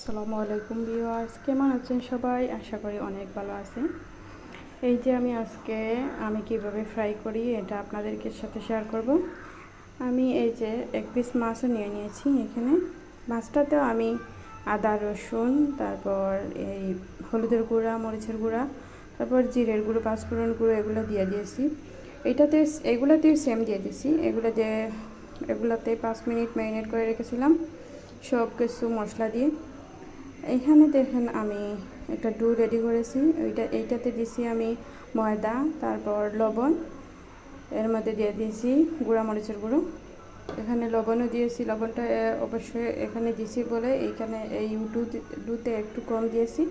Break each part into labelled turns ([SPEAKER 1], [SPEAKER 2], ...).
[SPEAKER 1] আসসালামু আলাইকুম ভিউয়ার্স, কেমন আছেন সবাই? আশা করি অনেক ভালো আছেন। এই যে আমি কিভাবে ফ্রাই করি এটা আপনাদেরকে সাথে শেয়ার করব। আমি এই যে এক পিস মাছও নিয়ে নিয়েছি। এখানে মাছটাতেও আমি আদা রসুন, তারপর এই হলুদের গুঁড়া, মরিচের গুঁড়া, তারপর জিরের গুঁড়ো, পাঁচফোড়ন গুঁড়ো এগুলো দিয়ে দিয়েছি। এগুলোতেও সেম দিয়ে দিয়েছি। এগুলাতে 5 মিনিট ম্যারিনেট করে রেখেছিলাম সব কিছু মশলা দিয়ে। এখানে দেখেন আমি একটা ডো রেডি করেছি। এইটাতে দিয়েছি আমি ময়দা, তারপর লবণ, এর মধ্যে দিয়ে দিয়েছি গুঁড়া মরিচের গুঁড়ো। এখানে লবণও দিয়েছি, লবণটা অবশ্যই এখানে দিয়েছি বলে এই ডুতে একটু কম দিয়েছি।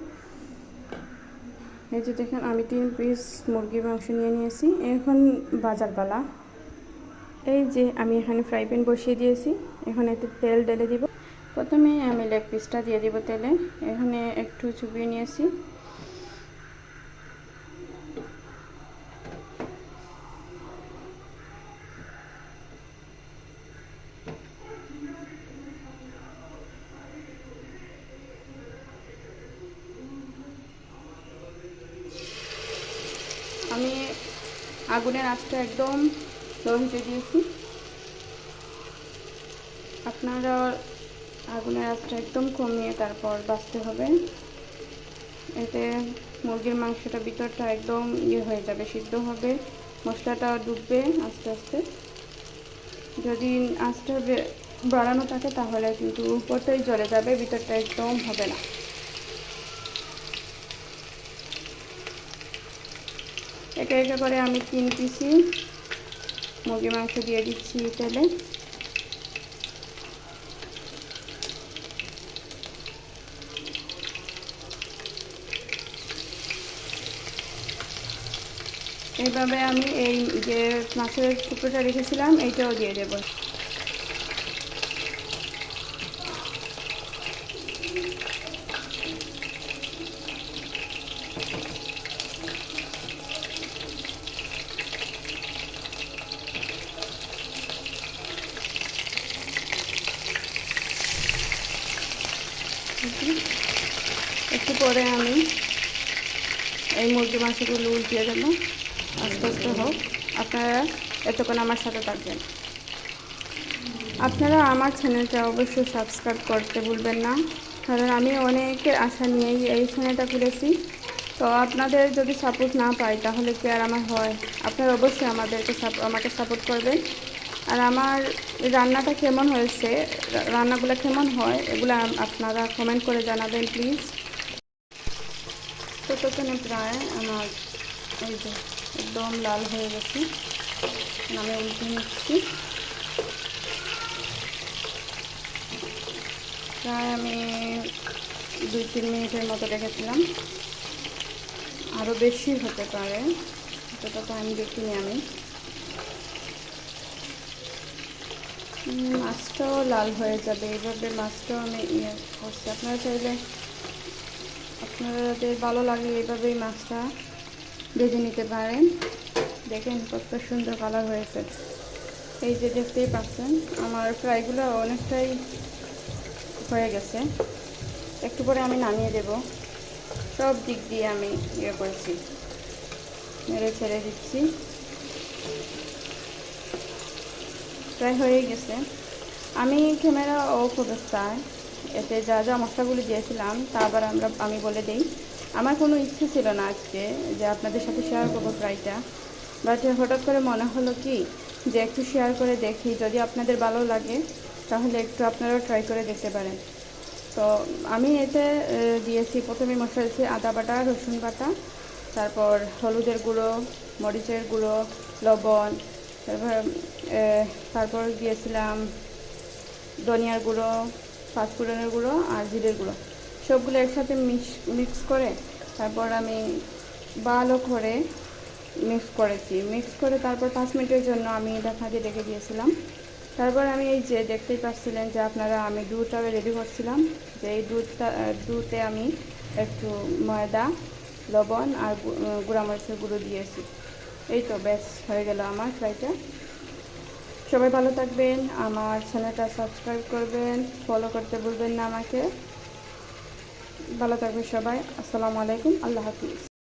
[SPEAKER 1] এই যে দেখেন আমি 3 পিস মুরগির মাংস নিয়ে নিয়েছি। এখন বাজার পালা। এই যে আমি এখানে ফ্রাই প্যান বসিয়ে দিয়েছি। এখন এতে তেল ঢেলে দিব। প্রথমে আমি লেগ পিসটা দিয়ে দিব তেলে। এখানে একটু চুবিয়ে নিয়েছি। আমি আগুনের আঁচটা একদম লো হিটে দিয়েছি। আপনারা আগুনের আঁচটা একদম কমিয়ে তারপর ভাজতে হবে। এতে মুরগির মাংসটা ভিতরটা একদম হয়ে যাবে, সিদ্ধ হবে, মশলাটা ডুববে আস্তে আস্তে। যদি আঁচটা বাড়ানো থাকে তাহলে কিন্তু উপরটাই জ্বলে যাবে, ভিতরটা একদম হবে না। একে একে করে আমি 3 পিসি মুরগির মাংস দিয়ে দিচ্ছি তেলে। এইভাবে আমি এই যে মাছের টুকরোটা রেখেছিলাম এইটাও দিয়ে দেব। একটু পরে আমি এই মুরগি মাংসগুলো উল্টিয়ে দেব। আস্তে আস্তে হোক, আপনারা এতক্ষণ আমার সাথে থাকবেন। আপনারা আমার চ্যানেলটা অবশ্যই সাবস্ক্রাইব করতে ভুলবেন না, কারণ আমি অনেকের আশা নিয়েই এই চ্যানেলটা খুলেছি। তো আপনাদের যদি সাপোর্ট না পাই তাহলে কি আর আমার হয়? আপনারা অবশ্যই আমাকে সাপোর্ট করবেন। আর আমার রান্নাটা কেমন হয়েছে, রান্নাগুলো কেমন হয়, এগুলো আপনারা কমেন্ট করে জানাবেন প্লিজ। তো ততক্ষণে প্রায় আমার এই যে একদম লাল হয়ে গেছে। আমি উল্টে নিচ্ছি। প্রায় আমি 2-3 মিনিটের মতো রেখেছিলাম, আরও বেশি হতে পারে, যতটা টাইম দেখিনি আমি। মাছটাও লাল হয়ে যাবে এইভাবে। মাছটাও আমি করছি। আপনারা চাইলে, আপনাদের ভালো লাগে এইভাবেই মাছটা ভেজে নিতে পারেন। দেখেন কত সুন্দর কালার হয়েছে। এই যে দেখতেই পাচ্ছেন আমার ফ্রাইগুলো অনেকটাই হয়ে গেছে। একটু পরে আমি নামিয়ে দেব। সব দিক দিয়ে আমি করেছি, নেড়ে ছেড়ে দিচ্ছি। প্রায় হয়ে গেছে। আমি ক্যামেরা অফ অবস্থায় এতে যা যা মশলাগুলি দিয়েছিলাম তা আবার আমি বলে দিই। আমার কোনো ইচ্ছে ছিল না আজকে যে আপনাদের সাথে শেয়ার করবো ফ্রাইটা, বাট হঠাৎ করে মনে হলো কি যে একটু শেয়ার করে দেখি, যদি আপনাদের ভালো লাগে তাহলে একটু আপনারাও ট্রাই করে দেখতে পারেন। তো আমি এতে দিয়েছি, প্রথমে মশলা দিয়েছি আদা বাটা, রসুন বাটা, তারপর হলুদের গুঁড়ো, মরিচের গুঁড়ো, লবণ, তারপর দিয়েছিলাম ধনিয়ার গুঁড়ো, পাঁচফোড়নের গুঁড়ো আর জিরের গুঁড়ো। সবগুলো একসাথে মিক্স করে তারপর আমি ভালো করে মিক্স করে তারপর 5 মিনিটের জন্য আমি ঢাকা দিয়ে রেখে দিয়েছিলাম। তারপর আমি এই যে দেখতেই পাচ্ছিলেন যে আপনারা, আমি দুধটা রেডি করছিলাম। যে এই দুধে আমি একটু ময়দা, লবণ আর গুঁড়া মরিচের গুঁড়ো দিয়েছি। এই তো ব্যাস হয়ে গেল আমার ফ্রাইটা। সবাই ভালো থাকবেন, আমার চ্যানেলটা সাবস্ক্রাইব করবেন, ফলো করতে ভুলবেন না আমাকে। ভালো থাকবে সবাই। আসসালামু আলাইকুম, আল্লাহ হাফিজ।